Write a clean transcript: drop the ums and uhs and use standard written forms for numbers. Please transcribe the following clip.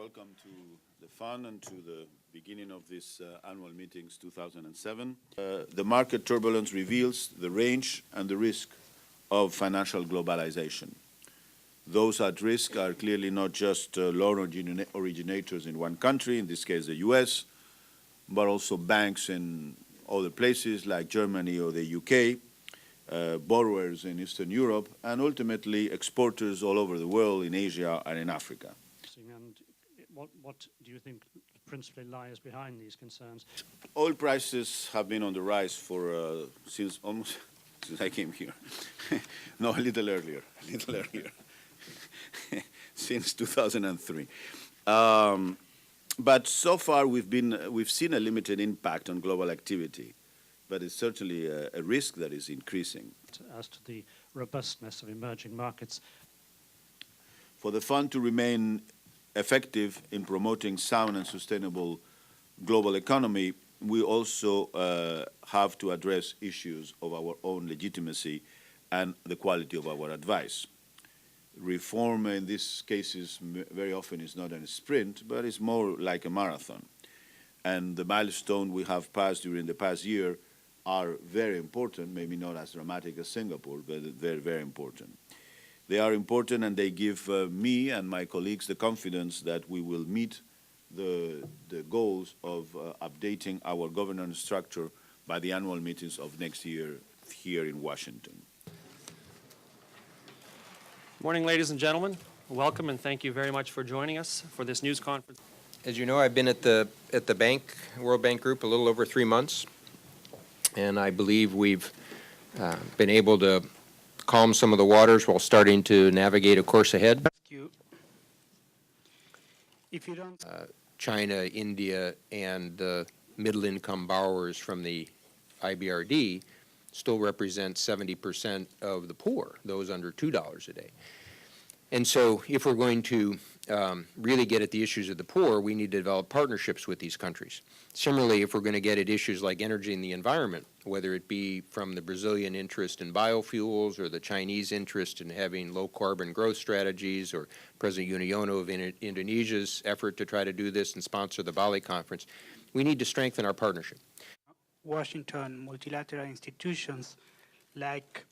welcome to the fund and to the beginning of this annual meetings 2007. The market turbulence reveals the range and the risk of financial globalization. Those at risk are clearly not just loan originators in one country, in this case the US, but also banks in other places like Germany or the UK, borrowers in Eastern Europe, and ultimately exporters all over the world in Asia and in Africa. And what do you think principally lies behind these concerns? Oil prices have been on the rise for since I came here. No, a little earlier, since 2003. But so far we've seen a limited impact on global activity, but it's certainly a risk that is increasing. As to the robustness of emerging markets. For the fund to remain effective in promoting sound and sustainable global economy, we also have to address issues of our own legitimacy and the quality of our advice. Reform in these cases very often is not a sprint, but it's more like a marathon. And the milestone we have passed during the past year are very important, maybe not as dramatic as Singapore, but very, very important. They are important, and they give me and my colleagues the confidence that we will meet the goals of updating our governance structure by the annual meetings of next year here in Washington. Morning, ladies and gentlemen. Welcome, and thank you very much for joining us for this news conference. As you know, I've been at the World Bank Group a little over 3 months, and I believe we've been able to calm some of the waters while starting to navigate a course ahead. If you don't... China, India, and the middle-income borrowers from the IBRD still represent 70% of the poor, those under $2 a day. And so if we're going to really get at the issues of the poor, we need to develop partnerships with these countries. Similarly, if we're going to get at issues like energy and the environment, whether it be from the Brazilian interest in biofuels or the Chinese interest in having low-carbon growth strategies, or President Yudhoyono of Indonesia's effort to try to do this and sponsor the Bali conference, we need to strengthen our partnership. Washington multilateral institutions like